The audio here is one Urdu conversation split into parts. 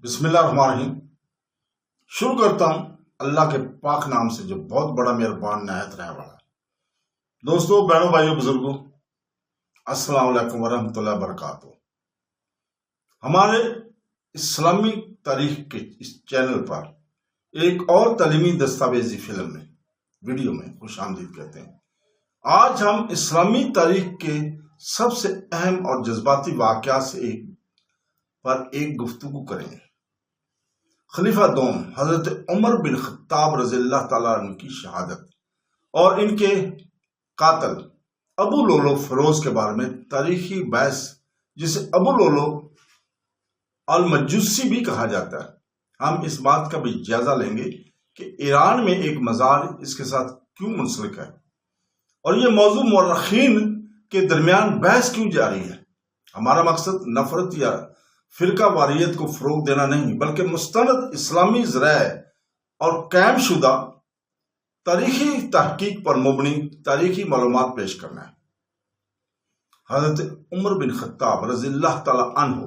بسم اللہ الرحمن الرحیم۔ شروع کرتا ہوں اللہ کے پاک نام سے جو بہت بڑا مہربان نہایت رحم والا ہے۔ دوستو، بہنوں، بھائیوں، بزرگوں، السلام علیکم ورحمۃ اللہ وبرکاتہ۔ ہمارے اسلامی تاریخ کے اس چینل پر ایک اور تعلیمی دستاویزی فلم میں ویڈیو میں خوش آمدید کہتے ہیں۔ آج ہم اسلامی تاریخ کے سب سے اہم اور جذباتی واقعات سے ایک گفتگو کریں گے۔ خلیفہ دوم حضرت عمر بن خطاب رضی اللہ تعالیٰ عنہ کی شہادت اور ان کے قاتل ابو لولو فیروز کے بارے میں تاریخی بحث، جسے ابو لولو المجوسی بھی کہا جاتا ہے۔ ہم اس بات کا بھی جائزہ لیں گے کہ ایران میں ایک مزار اس کے ساتھ کیوں منسلک ہے، اور یہ موضوع مورخین کے درمیان بحث کیوں جاری ہے۔ ہمارا مقصد نفرت یا فرقہ واریت کو فروغ دینا نہیں، بلکہ مستند اسلامی ذرائع اور قائم شدہ تاریخی تحقیق پر مبنی تاریخی معلومات پیش کرنا ہے۔ حضرت عمر بن خطاب رضی اللہ تعالی عنہ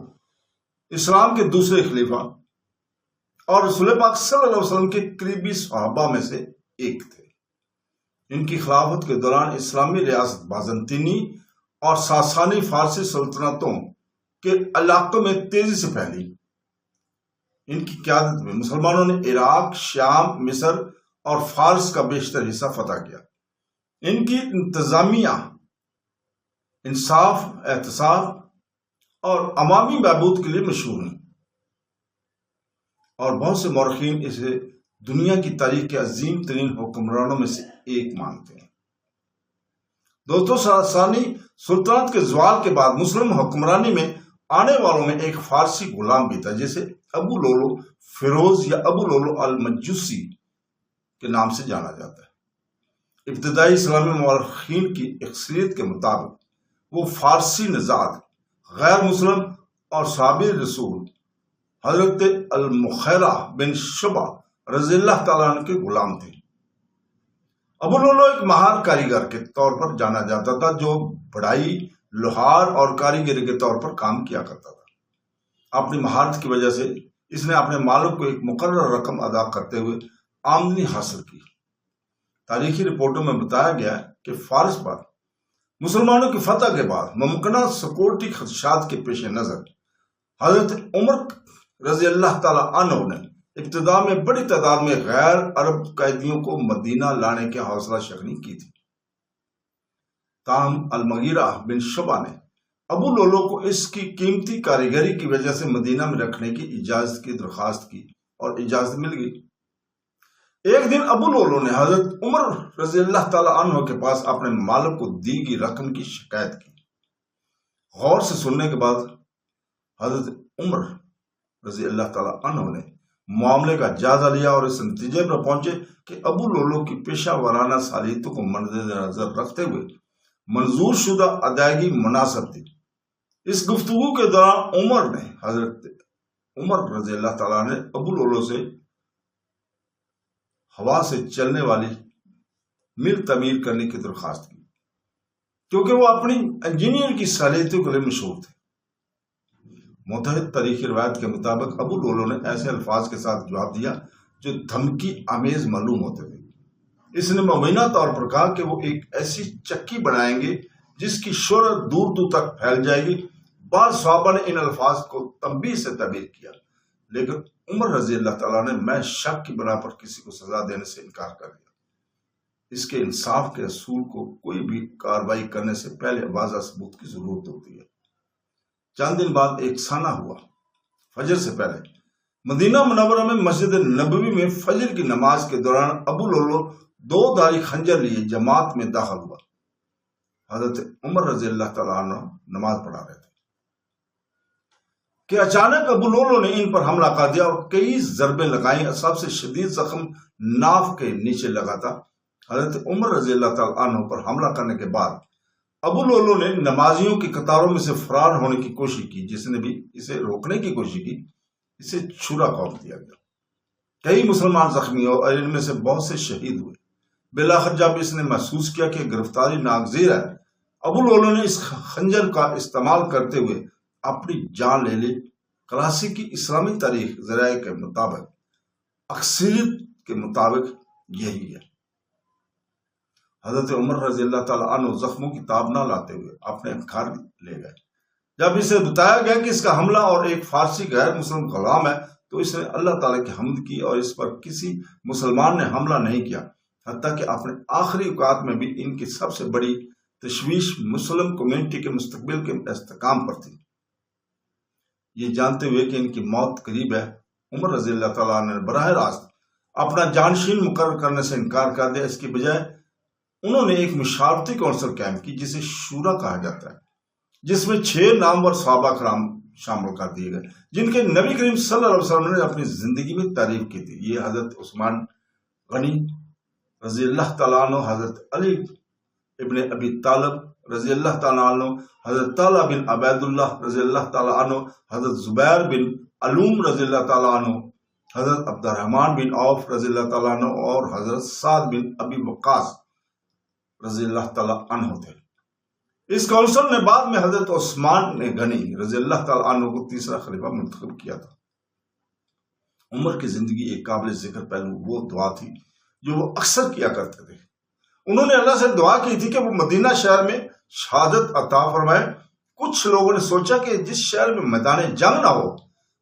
اسلام کے دوسرے خلیفہ اور رسول پاک صلی اللہ علیہ وسلم کے قریبی صحابہ میں سے ایک تھے۔ ان کی خلافت کے دوران اسلامی ریاست بازنطینی اور ساسانی فارسی سلطنتوں کے علاقوں میں تیزی سے پھیلی۔ ان کی قیادت میں مسلمانوں نے عراق، شام، مصر اور فارس کا بیشتر حصہ فتح کیا۔ ان کی انتظامیہ انصاف، احتساب اور عوامی بہبود کے لیے مشہور ہیں، اور بہت سے مورخین اسے دنیا کی تاریخ کے عظیم ترین حکمرانوں میں سے ایک مانتے ہیں۔ دوستو، ساسانی سلطنت کے زوال کے بعد مسلم حکمرانی میں آنے والوں میں ایک فارسی غلام بھی تھا، جسے ابو لولو فیروز یا ابو لولو المجوسی کے نام سے جانا جاتا ہے۔ ابتدائی اسلامی مورخین کی اکثریت کے مطابق وہ فارسی نژاد، غیر مسلم اور صحابی رسول حضرت المغیرہ بن شعبہ رضی اللہ تعالیٰ عنہ کے غلام تھے۔ ابو لولو ایک ماہر کاریگر کے طور پر جانا جاتا تھا، جو بڑھائی، لوہار اور کاریگری کے طور پر کام کیا کرتا تھا۔ اپنی مہارت کی وجہ سے اس نے اپنے مالک کو ایک مقرر رقم ادا کرتے ہوئے آمدنی حاصل کی۔ تاریخی رپورٹوں میں بتایا گیا ہے کہ فارس پر مسلمانوں کی فتح کے بعد ممکنہ سیکورٹی خدشات کے پیش نظر حضرت عمر رضی اللہ تعالی عنہ نے ابتدا میں بڑی تعداد میں غیر عرب قیدیوں کو مدینہ لانے کی حوصلہ شکنی کی تھی۔ تاہم المغیرہ بن شعبہ نے ابو لولو کو اس کی قیمتی کاریگری کی وجہ سے مدینہ میں رکھنے کی اجازت کی درخواست کی، اور اجازت مل گئی۔ ایک دن ابو لولو نے حضرت عمر رضی اللہ تعالی عنہ کے پاس اپنے مالک کو دی گئی رقم کی شکایت کی۔ غور سے سننے کے بعد حضرت عمر رضی اللہ تعالی عنہ نے معاملے کا جائزہ لیا اور اس نتیجے پر پہنچے کہ ابو لولو کی پیشہ ورانہ صلاحیتوں کو مد نظر رکھتے ہوئے منظور شدہ ادائیگی مناسب تھی۔ اس گفتگو کے دوران حضرت عمر رضی اللہ تعالیٰ نے ابو لولو سے ہوا سے چلنے والی مل تعمیر کرنے کی درخواست کی، کیونکہ وہ اپنی انجینئر کی صلاحیتوں کے لیے مشہور تھے۔ متحد تاریخی روایت کے مطابق ابو لولو نے ایسے الفاظ کے ساتھ جواب دیا جو دھمکی آمیز معلوم ہوتے تھے۔ اس نے مبینہ طور پر کہا کہ وہ ایک ایسی چکی بنائیں گے جس کی شہرت دور دور تک پھیل جائے گی۔ بعض صحابہ نے ان الفاظ کو تنبیہ سے تعبیر کیا، لیکن عمر رضی اللہ تعالیٰ نے میں شک کی بنا پر کسی کو سزا دینے سے انکار کر دیا۔ اس کے انصاف کے اصول کو کوئی بھی کارروائی کرنے سے پہلے واضح ثبوت کی ضرورت ہوتی ہے۔ چند دن بعد ایک سانحہ ہوا۔ فجر سے پہلے مدینہ منورہ میں مسجد نبوی میں فجر کی نماز کے دوران ابو لولو 2 دھاری خنجر لیے جماعت میں داخل ہوا۔ حضرت عمر رضی اللہ تعالیٰ عنہ نماز پڑھا رہے تھے کہ اچانک ابو لولو نے ان پر حملہ کر دیا اور کئی ضربیں لگائیں۔ سب سے شدید زخم ناف کے نیچے لگا تھا۔ حضرت عمر رضی اللہ تعالیٰ عنہ پر حملہ کرنے کے بعد ابو لولو نے نمازیوں کی قطاروں میں سے فرار ہونے کی کوشش کی۔ جس نے بھی اسے روکنے کی کوشش کی، اسے چھرا قوم دیا گیا۔ کئی مسلمان زخمی ہوئے اور ان میں سے بہت سے شہید ہوئے۔ بالآخر جب اس نے محسوس کیا کہ گرفتاری ناگزیر ہے، ابو لولو نے اس خنجر کا استعمال کرتے ہوئے اپنی جان لے لی۔ کلاسیکی اسلامی تاریخ ذرائع کے مطابق اکثریت کے مطابق یہی ہے۔ حضرت عمر رضی اللہ تعالیٰ عنہ زخموں کی تاب نہ لاتے ہوئے اپنے گھر لے گئے۔ جب اسے بتایا گیا کہ اس کا حملہ اور ایک فارسی غیر مسلم غلام ہے تو اس نے اللہ تعالیٰ کی حمد کی اور اس پر کسی مسلمان نے حملہ نہیں کیا، حتیٰ کہ اپنے آخری اوقات میں بھی ان کی سب سے بڑی تشویش مسلم کمیونٹی کے مستقبل کے استحکام پر تھی۔ یہ جانتے ہوئے کہ ان کی موت قریب ہے، عمر رضی اللہ تعالیٰ نے براہ راست اپنا جانشین مقرر کرنے سے انکار کر دیا۔ اس کی بجائے انہوں نے ایک مشاورتی کونسل قائم کی جسے شورا کہا جاتا ہے، جس میں 6 نامور صحابہ کرام شامل کر دیے گئے جن کے نبی کریم صلی اللہ علیہ وسلم نے اپنی زندگی میں تعریف کی تھی۔ یہ حضرت عثمان غنی رضی اللہ تعالیٰ عنہ، حضرت علی ابن ابی طالب رضی اللہ تعالیٰ عنہ، حضرت طلحہ بن عبید اللہ رضی اللہ تعالیٰ عنہ، حضرت زبیر بن علوم رضی اللہ تعالیٰ عنہ، حضرت عبد الرحمن بن عوف رضی اللہ تعالیٰ عنہ اور حضرت سعد بن ابی وقاص رضی اللہ تعالیٰ عنہ تھے۔ اس کونسل نے بعد میں حضرت عثمان نے غنی رضی اللہ تعالیٰ عنہ کو تیسرا خلیفہ منتخب کیا تھا۔ عمر کی زندگی ایک قابل ذکر پہلو وہ دعا تھی جو وہ اکثر کیا کرتے تھے۔ انہوں نے اللہ سے دعا کی تھی کہ وہ مدینہ شہر میں شہادت عطا فرمائے۔ کچھ لوگوں نے سوچا کہ جس شہر میں میدان جنگ نہ ہو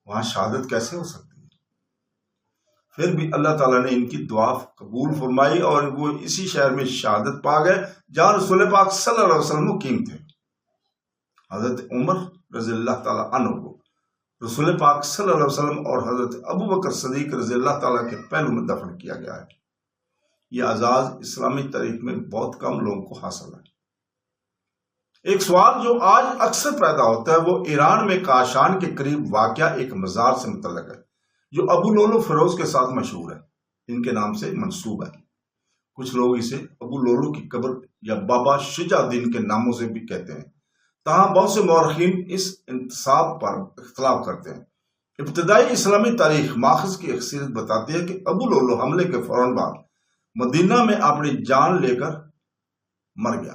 وہاں شہادت کیسے ہو سکتی ہے؟ پھر بھی اللہ تعالیٰ نے ان کی دعا قبول فرمائی اور وہ اسی شہر میں شہادت پا گئے جہاں رسول پاک صلی اللہ علیہ وسلم مقیم تھے۔ حضرت عمر رضی اللہ تعالیٰ عنہ کو رسول پاک صلی اللہ علیہ وسلم اور حضرت ابو بکر صدیق رضی اللہ تعالیٰ کے پہلو میں دفن کیا گیا ہے۔ یہ اعزاز اسلامی تاریخ میں بہت کم لوگوں کو حاصل ہے۔ ایک سوال جو آج اکثر پیدا ہوتا ہے وہ ایران میں کاشان کے قریب واقع ایک مزار سے متعلق ہے جو ابو لولو فیروز کے ساتھ مشہور ہے، ان کے نام سے منسوب ہے۔ کچھ لوگ اسے ابو لولو کی قبر یا بابا شجاع الدین کے ناموں سے بھی کہتے ہیں، تاہم بہت سے مورخین اس انتساب پر اختلاف کرتے ہیں۔ ابتدائی اسلامی تاریخ ماخذ کی اکثریت بتاتی ہے کہ ابو لولو حملے کے فوراً بعد مدینہ میں اپنی جان لے کر مر گیا۔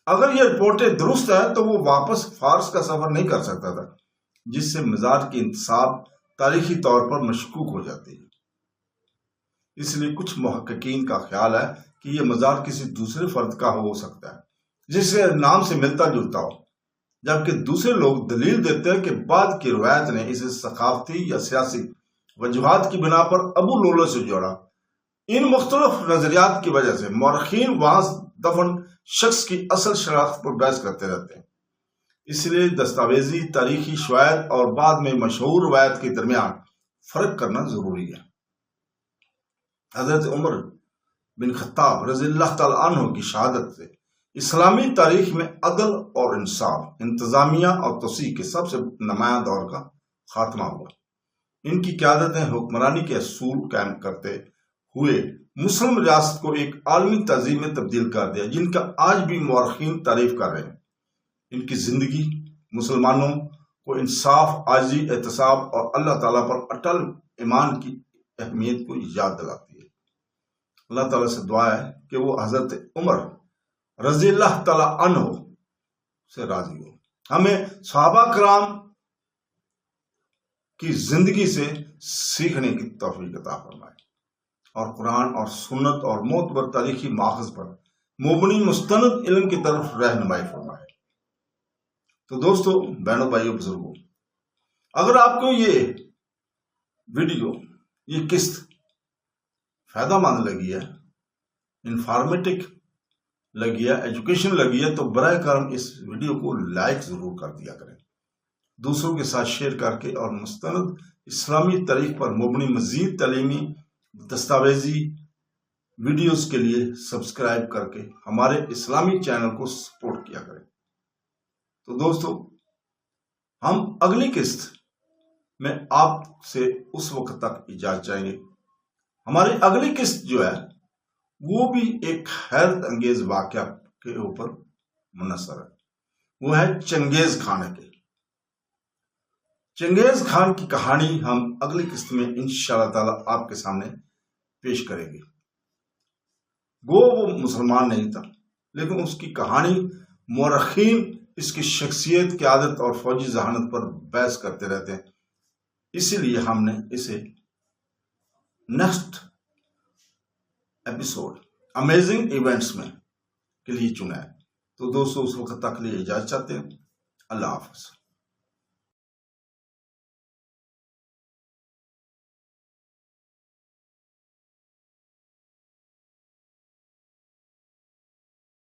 اگر یہ رپورٹیں درست ہیں تو وہ واپس فارس کا سفر نہیں کر سکتا تھا، جس سے مزار کی انتساب تاریخی طور پر مشکوک ہو جاتی ہے۔ اس لیے کچھ محققین کا خیال ہے کہ یہ مزار کسی دوسرے فرد کا ہو سکتا ہے جس کے نام سے ملتا جلتا ہو، جبکہ دوسرے لوگ دلیل دیتے ہیں کہ بعد کی روایت نے اسے ثقافتی یا سیاسی وجوہات کی بنا پر ابو لولو سے جوڑا۔ ان مختلف نظریات کی وجہ سے مورخین وہاں دفن شخص کی اصل شناخت پر بحث کرتے رہتے ہیں۔ اس لیے دستاویزی تاریخی شواہد اور بعد میں مشہور روایت کے درمیان فرق کرنا ضروری ہے۔ حضرت عمر بن خطاب رضی اللہ تعالیٰ عنہ کی شہادت سے اسلامی تاریخ میں عدل اور انصاف، انتظامیہ اور توسیع کے سب سے نمایاں دور کا خاتمہ ہوا۔ ان کی قیادت نے حکمرانی کے اصول قائم کرتے ہوئے مسلم ریاست کو ایک عالمی تہذیب میں تبدیل کر دیا جن کا آج بھی مورخین تعریف کر رہے ہیں۔ ان کی زندگی مسلمانوں کو انصاف، عاجزی، احتساب اور اللہ تعالیٰ پر اٹل ایمان کی اہمیت کو یاد دلاتی ہے۔ اللہ تعالیٰ سے دعا ہے کہ وہ حضرت عمر رضی اللہ تعالیٰ عنہ سے راضی ہو، ہمیں صحابہ کرام کی زندگی سے سیکھنے کی توفیق عطا فرمائے اور قرآن اور سنت اور معتبر تاریخی ماخذ پر مبنی مستند علم کی طرف رہنمائی فرمائے۔ تو دوستو، بہنوں، بھائیوں، بزرگوں، اگر آپ کو یہ ویڈیو، یہ قسط فائدہ مند لگی ہے، انفارمیٹک لگی ہے، ایجوکیشن لگی ہے، تو براہ کرم اس ویڈیو کو لائک ضرور کر دیا کریں، دوسروں کے ساتھ شیئر کر کے، اور مستند اسلامی تاریخ پر مبنی مزید تعلیمی دستاویزی ویڈیوز کے لیے سبسکرائب کر کے ہمارے اسلامی چینل کو سپورٹ کیا کریں۔ تو دوستو، ہم اگلی قسط میں آپ سے اس وقت تک اجازت چاہیں گے۔ ہماری اگلی قسط جو ہے وہ بھی ایک حیرت انگیز واقعہ کے اوپر منحصر ہے، وہ ہے چنگیز خان کے۔ چنگیز خان کی کہانی ہم اگلی قسط میں انشاءاللہ تعالی آپ کے سامنے پیش کریں گے۔ گو وہ مسلمان نہیں تھا، لیکن اس کی کہانی مورخین اس کی شخصیت، قیادت اور فوجی ذہانت پر بحث کرتے رہتے ہیں، اسی لیے ہم نے اسے نیکسٹ ایپیسوڈ امیزنگ ایونٹس میں کے لیے چنا ہے. تو دوستو اس وقت تک لیے اجازت چاہتے ہیں. اللہ حافظ.